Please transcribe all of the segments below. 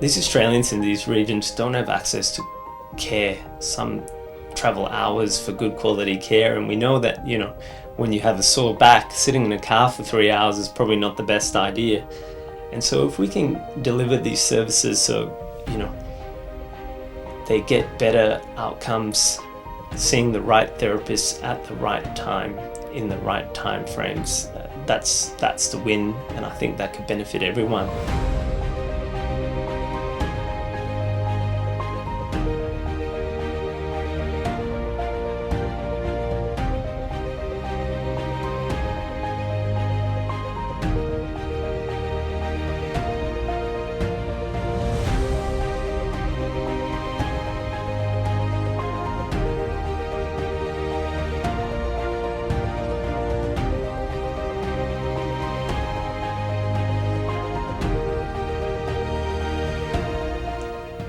These Australians in these regions don't have access to care. Some travel hours for good quality care, and we know that, when you have a sore back, sitting in a car for 3 hours is probably not the best idea. And so if we can deliver these services so, they get better outcomes, seeing the right therapists at the right time, in the right time frames, that's the win, and I think that could benefit everyone.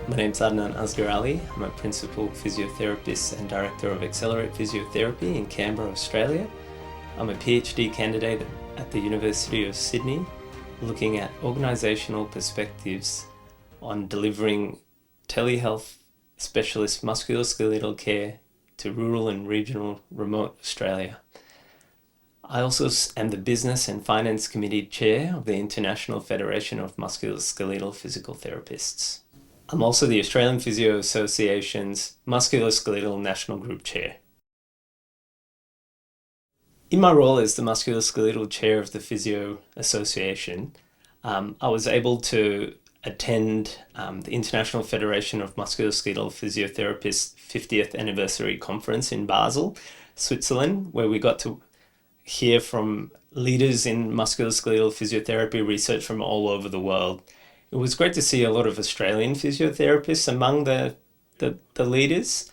My name's Adnan Asger Ali. I'm a Principal Physiotherapist and Director of Accelerate Physiotherapy in Canberra, Australia. I'm a PhD candidate at the University of Sydney, looking at organisational perspectives on delivering telehealth specialist musculoskeletal care to rural and regional remote Australia. I also am the Business and Finance Committee Chair of the International Federation of Musculoskeletal Physiotherapists. I'm also the Australian Physio Association's Musculoskeletal National Group Chair. In my role as the Musculoskeletal Chair of the Physio Association, I was able to attend the International Federation of Musculoskeletal Physiotherapists 50th Anniversary Conference in Basel, Switzerland, where we got to hear from leaders in musculoskeletal physiotherapy research from all over the world. It was great to see a lot of Australian physiotherapists among the leaders,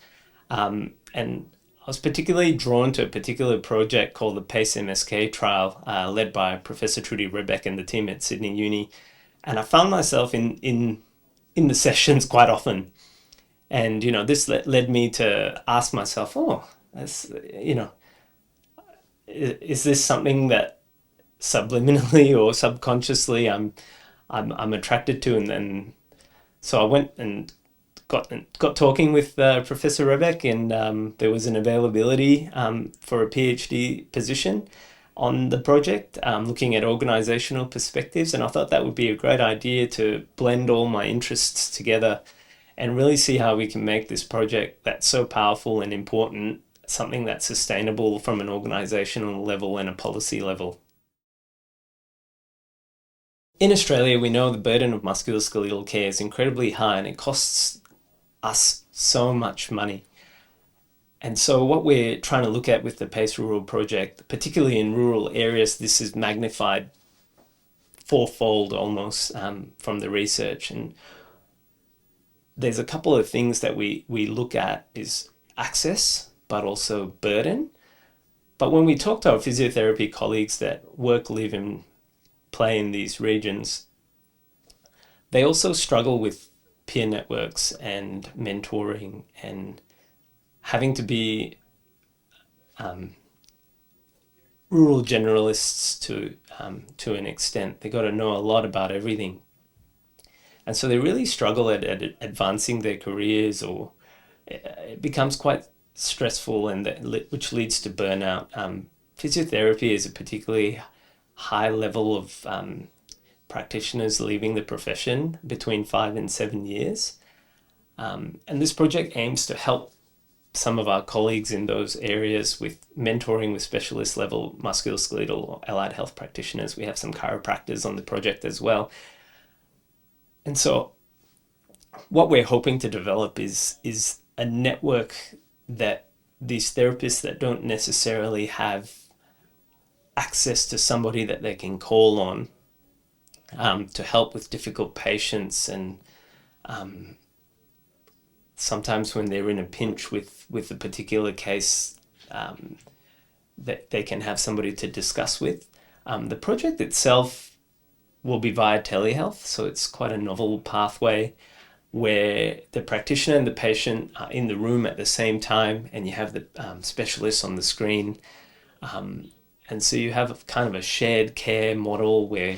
and I was particularly drawn to a particular project called the PACE MSK trial, led by Professor Trudy Rebeck and the team at Sydney Uni, and I found myself in the sessions quite often, and this led me to ask myself, is this something that subliminally or subconsciously I'm attracted to? And then so I went and got talking with Professor Rebeck, and there was an availability for a PhD position on the project, looking at organisational perspectives, and I thought that would be a great idea to blend all my interests together and really see how we can make this project that's so powerful and important something that's sustainable from an organisational level and a policy level. In Australia, we know the burden of musculoskeletal care is incredibly high, and it costs us so much money. And so what we're trying to look at with the PACE Rural project, particularly in rural areas, this is magnified fourfold almost from the research. And there's a couple of things that we look at is access, but also burden. But when we talk to our physiotherapy colleagues that work, live and play in these regions, they also struggle with peer networks and mentoring and having to be rural generalists to an extent. They got to know a lot about everything, and so they really struggle at advancing their careers, or it becomes quite stressful, and which leads to burnout. Physiotherapy is a particularly high level of practitioners leaving the profession between 5 and 7 years. And this project aims to help some of our colleagues in those areas with mentoring with specialist level musculoskeletal or allied health practitioners. We have some chiropractors on the project as well. And so what we're hoping to develop is a network that these therapists that don't necessarily have access to somebody that they can call on to help with difficult patients, and sometimes when they're in a pinch with a particular case, that they can have somebody to discuss with. The project itself will be via telehealth, so it's quite a novel pathway where the practitioner and the patient are in the room at the same time, and you have the specialists on the screen. And so you have kind of a shared care model where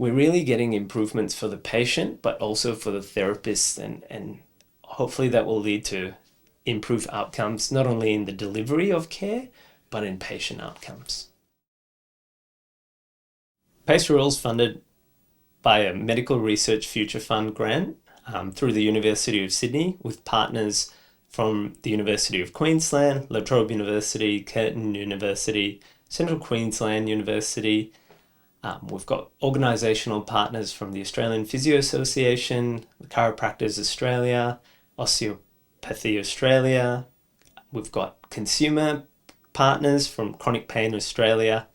we're really getting improvements for the patient, but also for the therapist, and hopefully that will lead to improved outcomes, not only in the delivery of care, but in patient outcomes. PACE Rural is funded by a Medical Research Future Fund grant through the University of Sydney, with partners from the University of Queensland, Trobe University, Curtin University, Central Queensland University. We've got organisational partners from the Australian Physio Association, the Chiropractors Australia, Osteopathy Australia. We've got consumer partners from Chronic Pain Australia,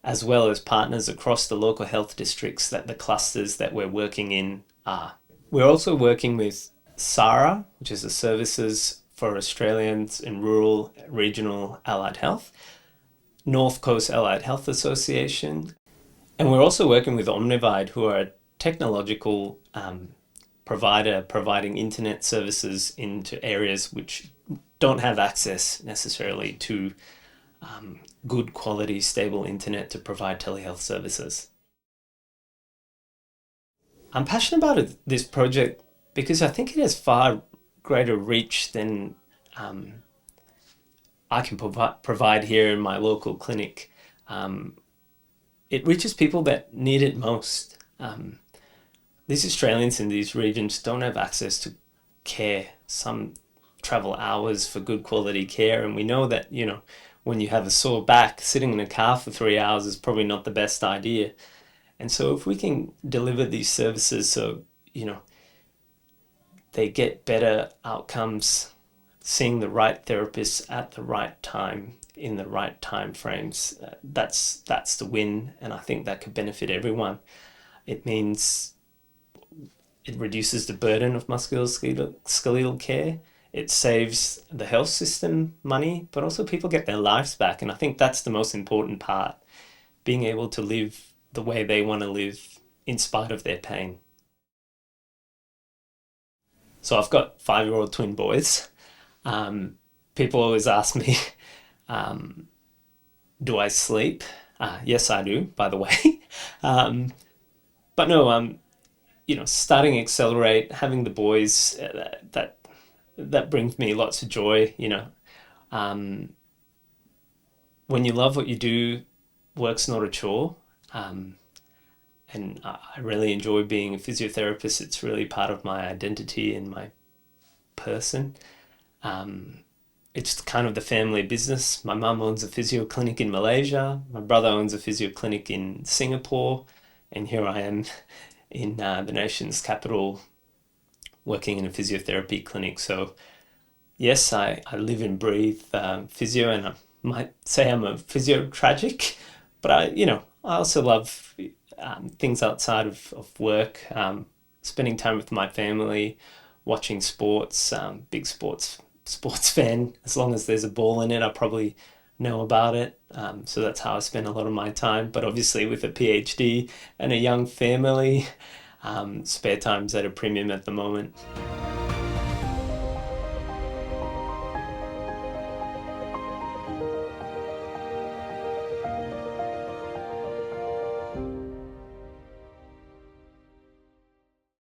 as well as partners across the local health districts that the clusters that we're working in are. We're also working with SARA, which is the Services for Australians in Rural Regional Allied Health, North Coast Allied Health Association, and we're also working with Omnivide, who are a technological provider providing internet services into areas which don't have access necessarily to good quality, stable internet to provide telehealth services. I'm passionate about this project because I think it has far greater reach than I can provide here in my local clinic. It reaches people that need it most. These Australians in these regions don't have access to care. Some travel hours for good quality care, and we know that, when you have a sore back, sitting in a car for 3 hours is probably not the best idea. And so if we can deliver these services so, they get better outcomes, seeing the right therapists at the right time, in the right time frames, that's the win, and I think that could benefit everyone. It means it reduces the burden of musculoskeletal care. It saves the health system money, but also people get their lives back, and I think that's the most important part, being able to live the way they want to live in spite of their pain. So I've got 5-year-old twin boys. People always ask me, do I sleep? Yes, I do, by the way. But no, starting Accelerate, having the boys, that brings me lots of joy. When you love what you do, work's not a chore. And I really enjoy being a physiotherapist. It's really part of my identity and my person. It's kind of the family business. My mum owns a physio clinic in Malaysia. My brother owns a physio clinic in Singapore. And here I am in the nation's capital working in a physiotherapy clinic. So yes, I live and breathe physio, and I might say I'm a physio tragic, but I also love things outside of work, spending time with my family, watching sports, big sports fan. As long as there's a ball in it, I probably know about it. So that's how I spend a lot of my time. But obviously with a PhD and a young family, spare time's at a premium at the moment.